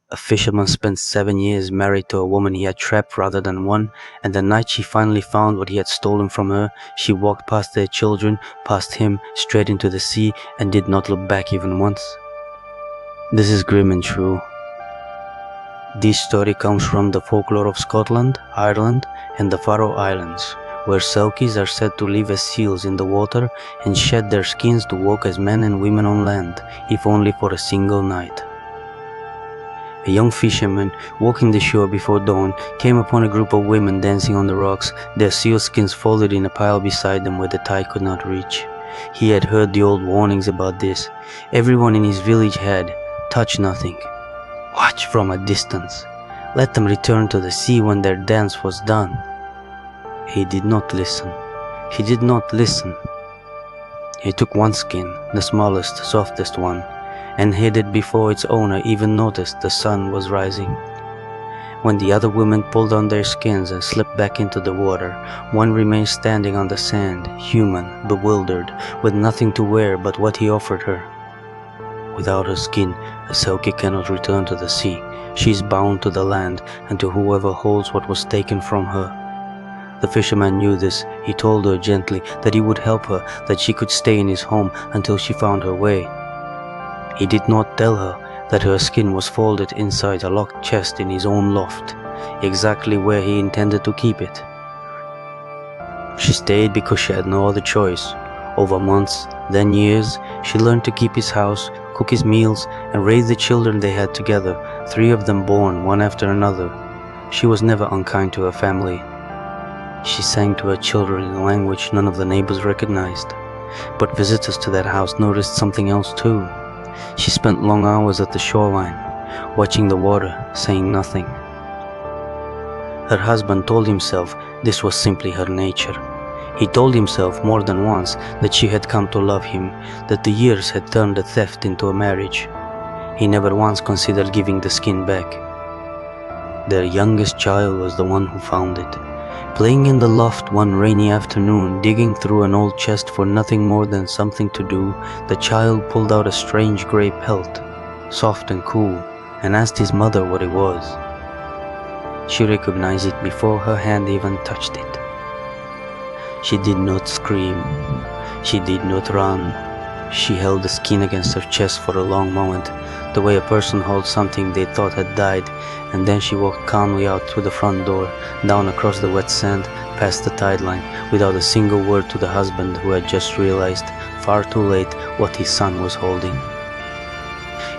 A fisherman spent 7 years married to a woman he had trapped rather than won, and the night she finally found what he had stolen from her, she walked past their children, past him, straight into the sea, and did not look back even once. This is grim and true. This story comes from the folklore of Scotland, Ireland, and the Faroe Islands, where Selkies are said to live as seals in the water and shed their skins to walk as men and women on land, if only for a single night. A young fisherman, walking the shore before dawn, came upon a group of women dancing on the rocks, their sealskins folded in a pile beside them where the tide could not reach. He had heard the old warnings about this. Everyone in his village had, touch nothing. Watch from a distance. Let them return to the sea when their dance was done. He did not listen. He did not listen. He took one skin, the smallest, softest one, and hid it before its owner even noticed the sun was rising. When the other women pulled on their skins and slipped back into the water, one remained standing on the sand, human, bewildered, with nothing to wear but what he offered her. Without her skin, a Selkie cannot return to the sea. She is bound to the land and to whoever holds what was taken from her. The fisherman knew this. He told her gently that he would help her, that she could stay in his home until she found her way. He did not tell her that her skin was folded inside a locked chest in his own loft, exactly where he intended to keep it. She stayed because she had no other choice. Over months, then years, she learned to keep his house, cook his meals, and raise the children they had together, 3 of them born, one after another. She was never unkind to her family. She sang to her children in a language none of the neighbors recognized. But visitors to that house noticed something else too. She spent long hours at the shoreline, watching the water, saying nothing. Her husband told himself this was simply her nature. He told himself more than once that she had come to love him, that the years had turned the theft into a marriage. He never once considered giving the skin back. Their youngest child was the one who found it. Playing in the loft one rainy afternoon, digging through an old chest for nothing more than something to do, the child pulled out a strange grey pelt, soft and cool, and asked his mother what it was. She recognized it before her hand even touched it. She did not scream. She did not run. She held the skin against her chest for a long moment, the way a person holds something they thought had died, and then she walked calmly out through the front door, down across the wet sand, past the tide line, without a single word to the husband who had just realized, far too late, what his son was holding.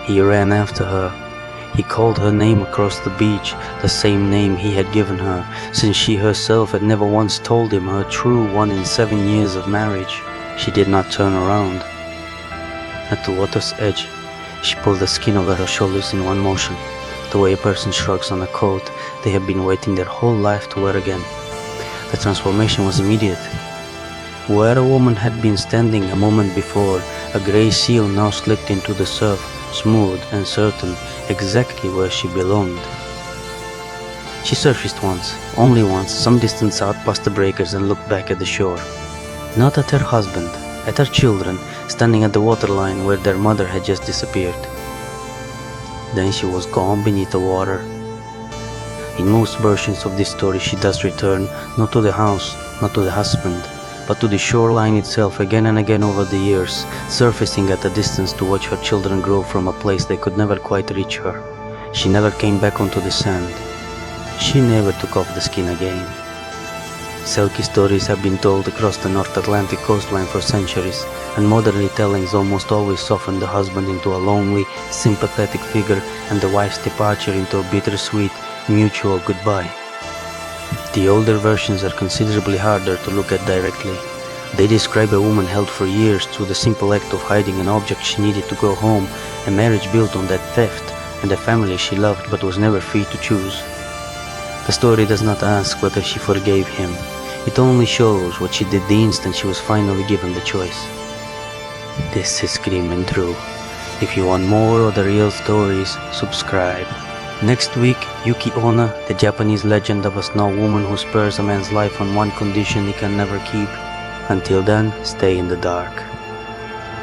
He ran after her. He called her name across the beach, the same name he had given her, since she herself had never once told him her true 1 in 7 years of marriage. She did not turn around. At the water's edge, she pulled the skin over her shoulders in one motion, the way a person shrugs on a coat they have been waiting their whole life to wear again. The transformation was immediate. Where a woman had been standing a moment before, a grey seal now slipped into the surf, smooth and certain, exactly where she belonged. She surfaced once, only once, some distance out past the breakers and looked back at the shore. Not at her husband, at her children, standing at the waterline where their mother had just disappeared. Then she was gone beneath the water. In most versions of this story she does return, not to the house, not to the husband, but to the shoreline itself again and again over the years, surfacing at a distance to watch her children grow from a place they could never quite reach her. She never came back onto the sand. She never took off the skin again. Selkie stories have been told across the North Atlantic coastline for centuries, and modern retellings almost always soften the husband into a lonely, sympathetic figure and the wife's departure into a bittersweet, mutual goodbye. The older versions are considerably harder to look at directly. They describe a woman held for years through the simple act of hiding an object she needed to go home, a marriage built on that theft, and a family she loved but was never free to choose. The story does not ask whether she forgave him. It only shows what she did the instant she was finally given the choice. This is grim and true. If you want more of the real stories, subscribe. Next week, Yuki Onna, the Japanese legend of a snow woman who spares a man's life on one condition he can never keep. Until then, stay in the dark.